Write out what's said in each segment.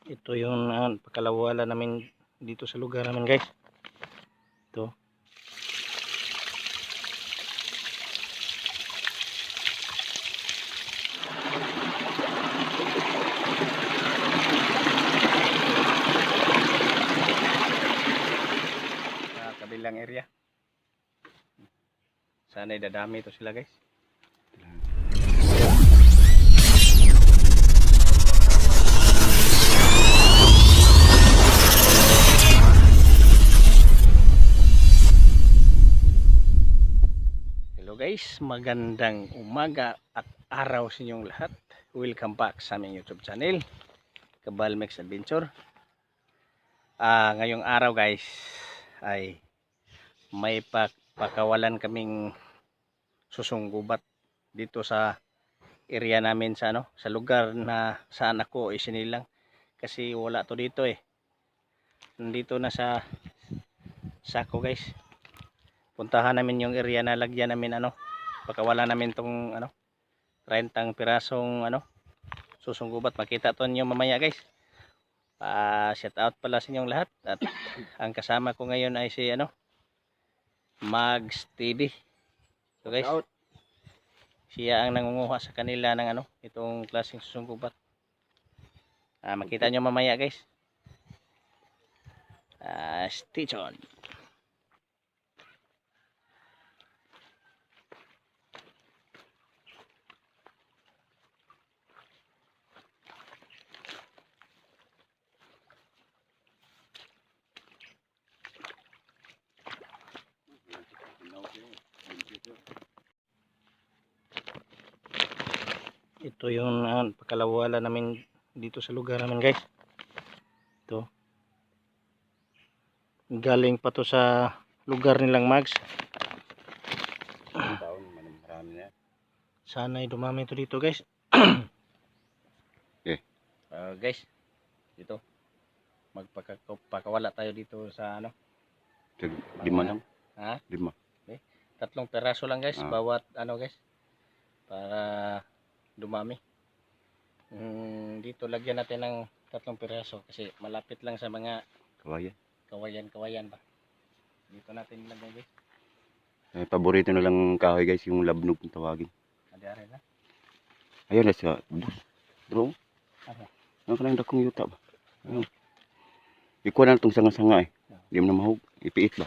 Ito yung pagkalawala namin dito sa lugar namin, guys. Ito. Sa kabilang area. Sana dadami ito sila, guys. Hello guys, magandang umaga at araw sa inyong lahat. Welcome back sa aming YouTube channel, Kabalmex Adventure. Ngayong araw guys ay may pakawalan kaming susunggubat dito sa area namin sa sa lugar na saan ako isinilang, kasi wala to dito nandito na sa sako guys. Puntahan namin yung area na lagyan namin pagkawala namin tong 30 pirasong susunggubat. Makita to nyo mamaya guys. Shout out pala sa inyong lahat, at ang kasama ko ngayon ay si Mags TV. So guys, siya ang nangunguha sa kanila ng itong klaseng susunggubat. Makita nyo mamaya guys. Stay tuned. Ito yung pagkalawala namin dito sa lugar namin guys. Ito. Galing pa to sa lugar nilang Mags. Sana ay dumami to dito guys. Okay. Guys, dito magpakawala tayo dito sa 5 lang. Ha? 5. Okay. 3 peraso lang guys, bawat guys, para dumami. Dito lagyan natin ng 3 piraso kasi malapit lang sa mga kawayan ba. Dito natin ilagay guys. Paborito na lang kahoy guys, yung labnog ng tawagin. Adare na. Ayun na siya. Bro. Ano? Ano ka lang dakong yuta ba? Ayun. Ikuha na itong sanga-sanga Hindi mo na mahug. Ipiit ba?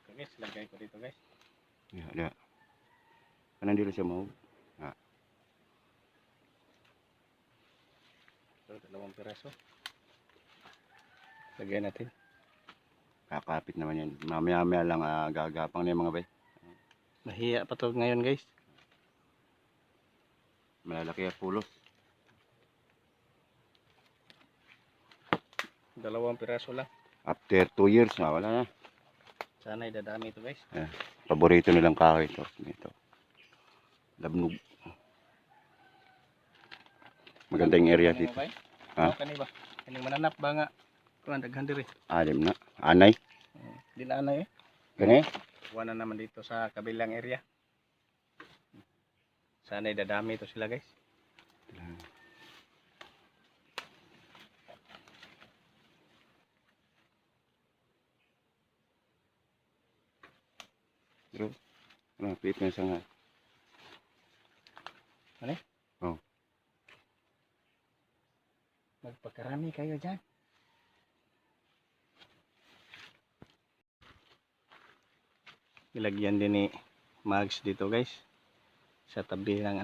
Okay guys, lagay ko dito guys. Ya. Kanan dito siya mahug. So, 2 piraso. Lagay natin. Kakapit naman yan. Mamaya-maya lang gagapang na yung mga bay. Mahiya pa to ngayon guys. Malalaki ang pulos. 2 piraso lang. After 2 years wala na. Sana idadami ito guys. Paborito nilang kahoy ito. Labnog. Magandang area dito. Ha? Kani ba? Kani mananap ba nga? Kuan daghan diri. Alim na. Anay. Di na anay Gani? Kuha na naman dito sa kabilang area. Sana idadami ito sila guys. Bro. Pit na sanga. Ano? Oh. Magpagkarami kayo dyan. Ilagyan din ni Mags dito guys. Sa tabi ng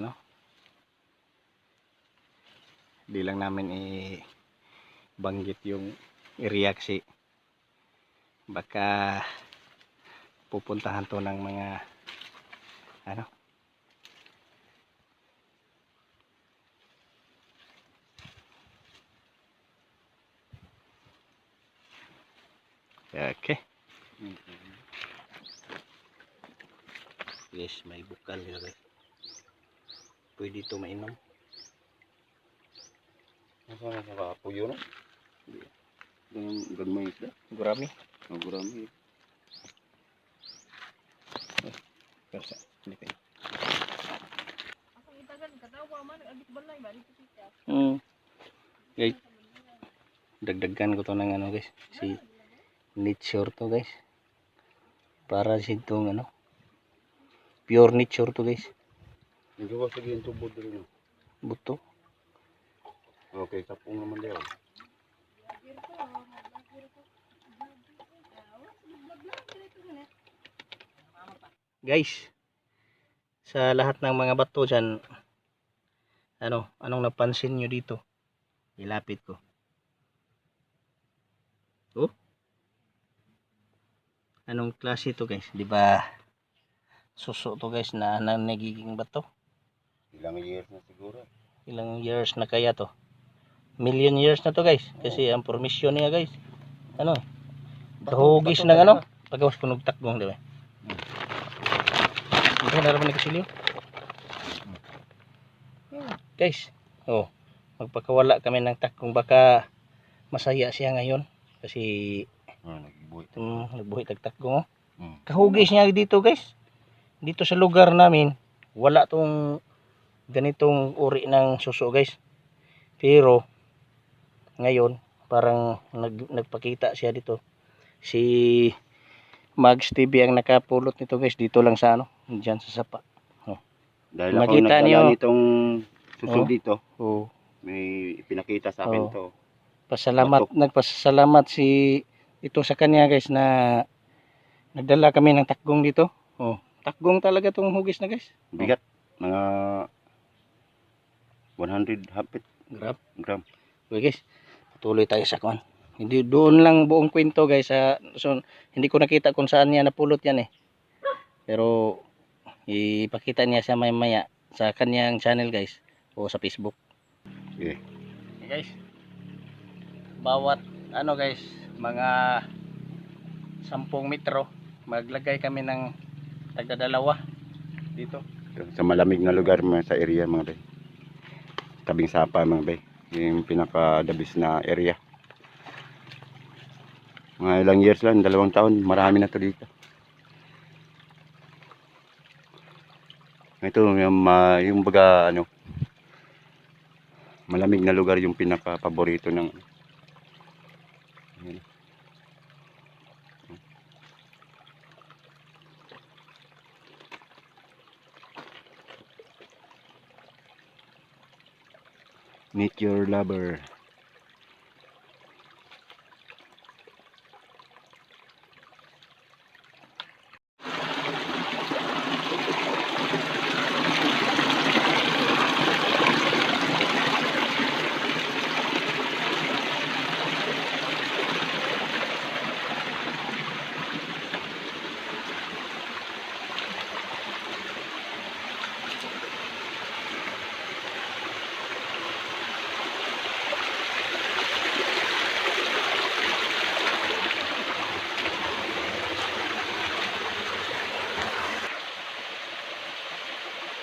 Di lang namin banggit yung area kasi baka pupuntahan to ng mga okay. Yes, may bukal nila guys. Pwede ito mainom. Ano sa kapuyo no? Ganun isda. Gurami. Gurami. Kasi, hindi kayo. Guys, dagdagan ko to ng ano guys, si nature to guys. Para sitong ano, pure nature to guys. Nagawa sige yung tubo dito. Buto. Okay, tapong naman daw. Guys, sa lahat ng mga bato dyan, anong napansin nyo dito? Ilapit ko. Oh? Anong klase to guys? Di ba suso to guys na nagiging bato? Ilang years na siguro. Ilang years na kaya to? Million years na to guys. Kasi ang formation niya guys. Ano? Kahugis ng ano? Pagawas ko nagtakgong di ba? Ito na naman nagkasilyo. Guys, magpakawala kami ng takgong, baka masaya siya ngayon. Kasi nagbuhi tagtakgong. Kahugis niya dito guys. Dito sa lugar namin, wala tong ganitong uri ng suso guys. Pero ngayon parang nagpakita siya dito. Si Mags TV ang nakapulot nito guys, dito lang sa diyan sa sapa. Dahil Makita ako niyo nitong suso dito. Oh. May pinakita sa akin to. Nagpasalamat si ito sa kanya guys na nagdala kami ng takgong dito. Takgong talaga tong hugis na guys. Bigat mga 100 hapit gram. Okay guys, tuloy tayo sa kuan. Hindi doon lang buong kwento guys. So, hindi ko nakita kung saan niya napulot yan eh. Pero ipakita niya sa maya sa kanyang channel guys o sa Facebook. Okay. Okay guys. Bawat guys, mga 10 metro maglagay kami ng tagdadalawa dito. Sa malamig na lugar sa area mga bay. Tabing sapa mga bay. Yung pinaka-dabis na area. Mga ilang years lang, 2 taon, marami na to dito. Ito yung baga malamig na lugar yung pinaka-paborito ng nature lover.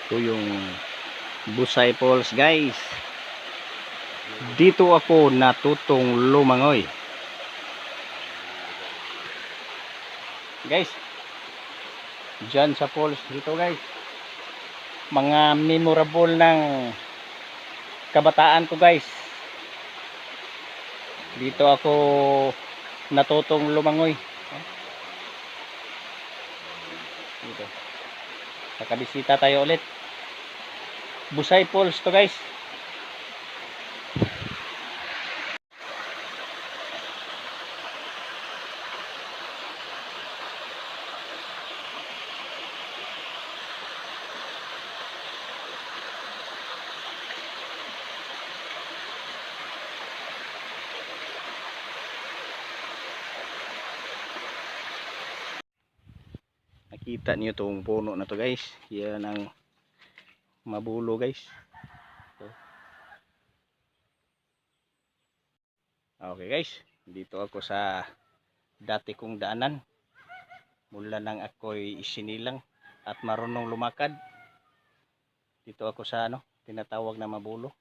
Ito yung Busay Falls guys. Dito ako natutong lumangoy. Guys, dyan sa falls dito guys, mga memorable ng kabataan ko guys. Dito ako natutong lumangoy. Dito. Nakabisita tayo ulit. Busay Falls to guys. Nakita niyo tong puno na to guys. Yan ang mabulo guys. Okay guys, dito ako sa dati kong daanan. Mula nang ako'y isinilang at marunong lumakad. Dito ako sa tinatawag na mabulo.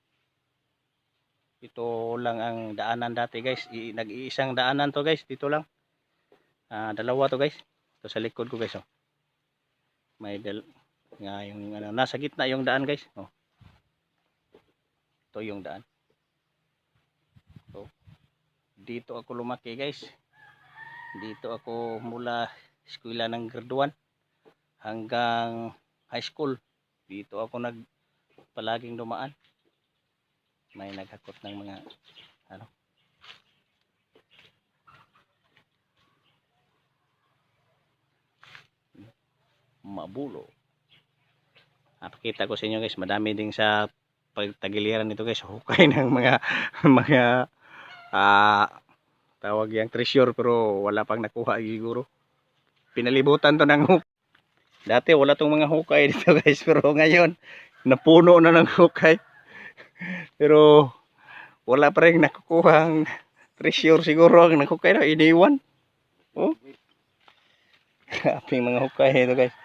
Ito lang ang daanan dati guys. Nag-iisang daanan to guys. Dito lang. Dalawa to guys. Ito sa likod ko guys. May yung nasa gitna yung daan guys. ito yung daan. So, dito ako lumaki guys. Dito ako mula eskwela ng grade 1 hanggang high school. Dito ako palaging dumaan. May naghakot ng mga ano. Mabulo. Napakita ko sa inyo guys, madami din sa pagtagiliran nito guys, hukay ng mga mga tawag yang treasure, pero wala pang nakuha siguro. Pinalibutan to ng hukay. Dati wala tong mga hukay dito guys, pero ngayon napuno na ng hukay. Pero wala pa rin nakukuha ang treasure siguro ang naghukay na iniwan. Oh. Kaping mga hukay ito guys.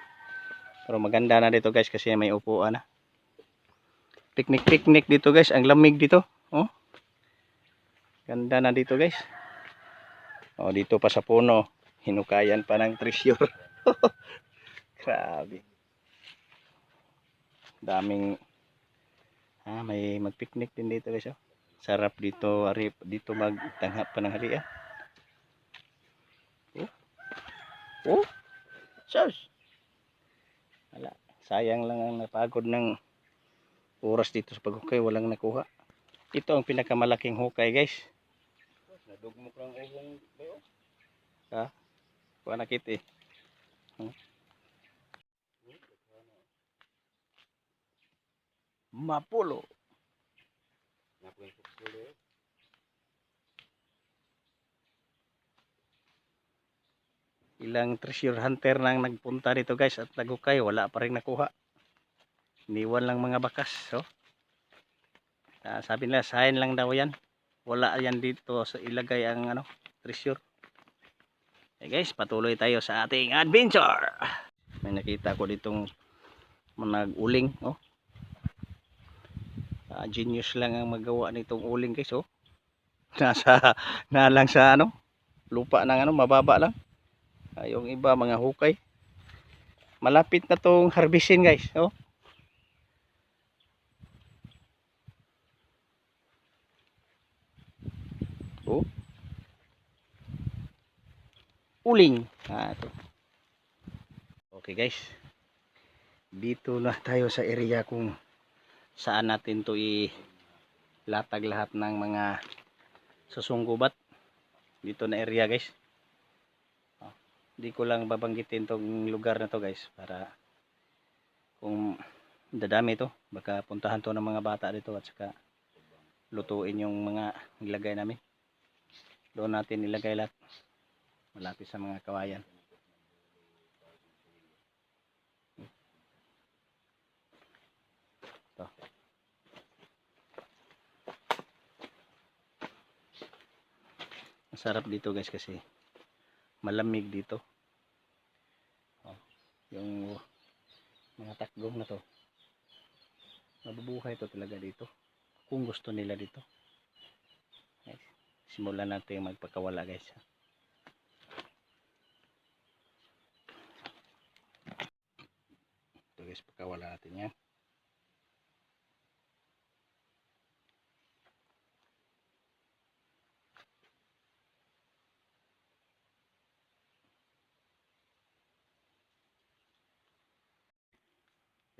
Pero maganda na dito guys kasi may upuan na. Picnic dito guys, ang lamig dito. Oh. Ganda na dito guys. Oh, dito pa sa puno, hinukayan pa ng treasure. Grabe. Daming may mag-picnic din dito guys. Oh. Sarap dito, dito magtanghap pa ng halian. Oh. Oh. Sus. Wala. Sayang lang ang napagod ng oras dito sa paghukay, walang nakuha. Ito ang pinakamalaking hukay guys. Nadugmok lang ubong bayo. Ha? Kuha na kit eh. Mapulo. Ilang treasure hunter nang nagpunta dito guys at naghukay, wala pa rin nakuha. Iniwan lang mga bakas. So, sabi nila sign lang daw yan. Wala yan dito sa ilagay ang treasure. Okay guys, patuloy tayo sa ating adventure. May nakita ko ditong nag-uling. Oh. Genius lang ang magawa nitong uling guys. Oh. Nalang sa lupa ng mababa lang. Yung iba mga hukay. Malapit na tong harvestin guys. Oh. Oh. Uling. Ito. Okay guys. Dito na tayo sa area kung saan natin to ilatag lahat ng mga susunggubat. Dito na area guys. Hindi ko lang babanggitin tong lugar na to guys para kung dadami to baka puntahan to ng mga bata dito at saka lutuin yung mga nilagay namin. Doon natin nilagay lahat malapit sa mga kawayan. Ito. Masarap dito guys kasi malamig dito. Oh, yung mga takgong na to mabubuhay to talaga dito kung gusto nila dito. Okay. Simulan natin magpakawala guys. Ito guys, pakawala natin yan.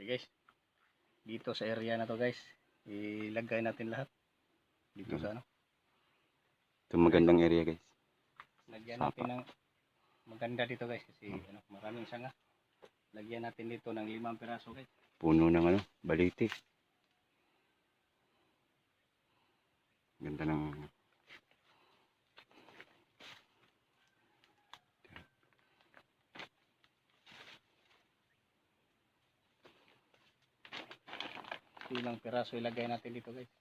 Okay guys, dito sa area na to guys, ilagay natin lahat dito sa Ito magandang area guys. Lagyan natin ng maganda dito guys kasi maraming sanga. Lagyan natin dito ng 5 piraso guys. Puno ng baliti. Ganda ng ilang piraso ilagay natin dito guys.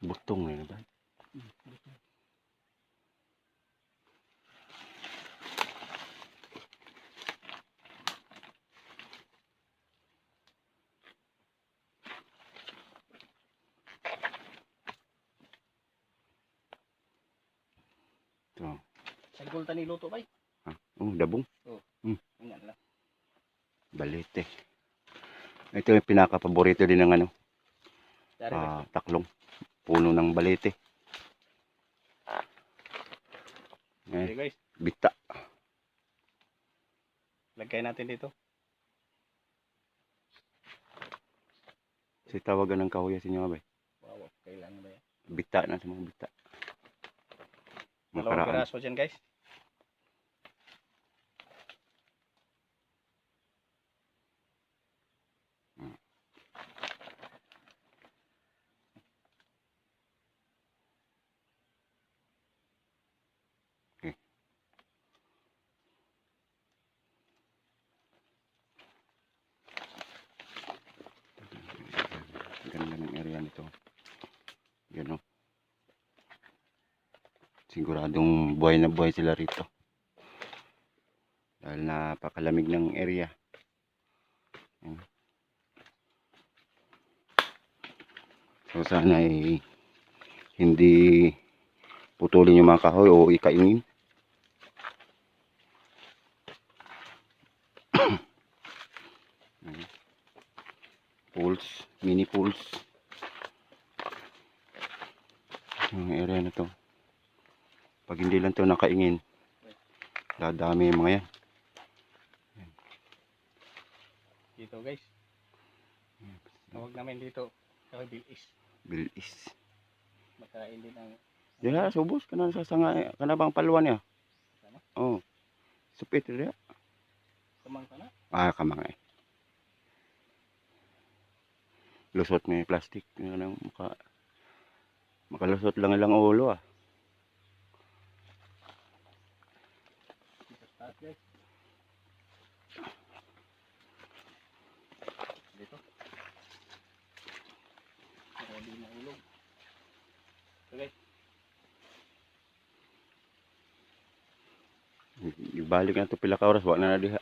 butong na ba? Ito. Sagol tani luto bay. Oh, dabong. Oh. Ingat lang. Balete. Ito yung pinaka-paborito din ng ano, Dari guys. taklong. Puno ng balete. Dari guys. Bita. Lagay natin dito. Kasi tawagan ng kahoy sa inyo ba? Wow, kailangan ba yan? Bita na sa mga bita. Dalawang Makaraan. piraso dyan guys. Okay. Ganda ng area nito. Yan o. Siguradong buhay na buhay sila rito. Dahil napakalamig ng area. Yan. So sana ay hindi putulin yung mga kahoy o ikaingin. Pools, mini pools. Yung area na to. Pag hindi lang to nakaingin, dadami yung mga yan. Dito guys. Tawag namin dito. Kaya bilis. Bilis. Makain din ang... Dila, subos ka na sa sanga, ka na bang paluan niya? Sana? Oo. Supit rin. Kamang ka na. Kamang eh. Lusot may plastic. Makalusot lang ilang ulo Dito start guys. Dito. Para di mahulog. So guys. Ibalik na to pila ka oras, wag na diha.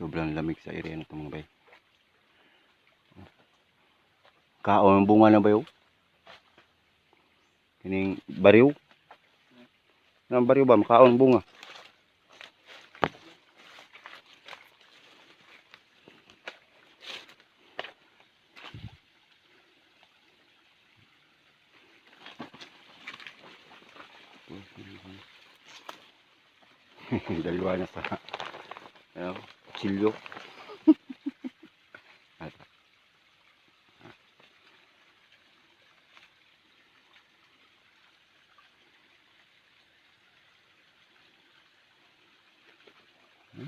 Sobrang lamig sa area na ito mga bay. Kaon ang bunga na bayo. Kining bariw. Ang bariw ba? Makaon ang bunga. Dalawa na sa silyo.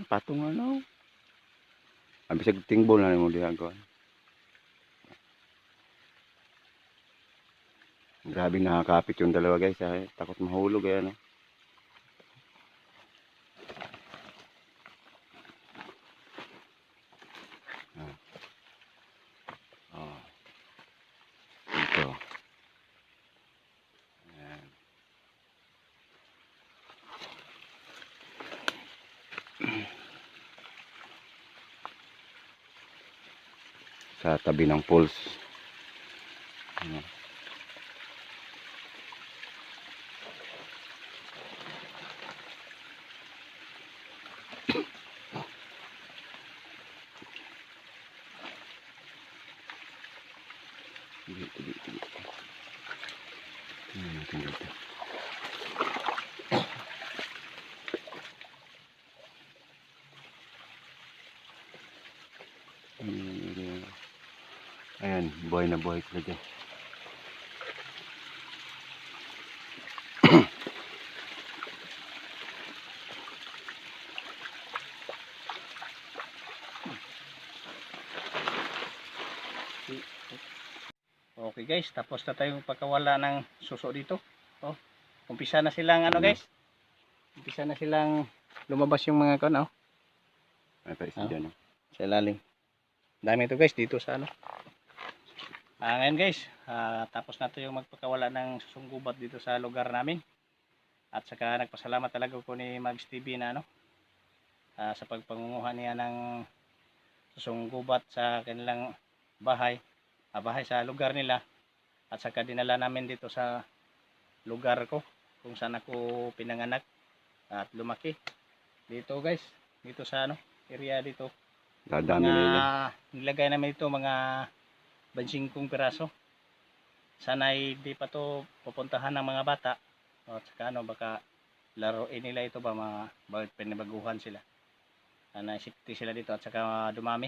Patong ano. Abisag tingbol na mo diha ko. Grabe nakakapit yung dalawa guys. Takot mahulog ano. Ito. Ayan. Sa tabi ng pools. Ayan. Dito. Dito. Ayan, buhay na buhay sila dyan. Okay guys, tapos na tayong pagkawala ng suso dito. Oh, umpisa na silang ano guys. Umpisa na silang lumabas yung mga kon, Ito isa dyan. sa ilalim. Dami ito guys dito sa ano. Ngayon guys, tapos na tayo magpakawala ng susong gubat dito sa lugar namin. At saka nagpasalamat talaga ko ni Mags TV na sa pagpangunguha niya ng susunggubat sa kanilang bahay, bahay sa lugar nila, at saka dinala namin dito sa lugar ko kung saan ako pinanganak at lumaki. Dito guys, dito sa area dito. Dadami nila. Nilagay namin ito mga 25 piraso. Sana hindi pa to pupuntahan ng mga bata. At saka baka laruin nila ito ba, mga pinabaguhan sila. Sana safety sila dito at saka dumami.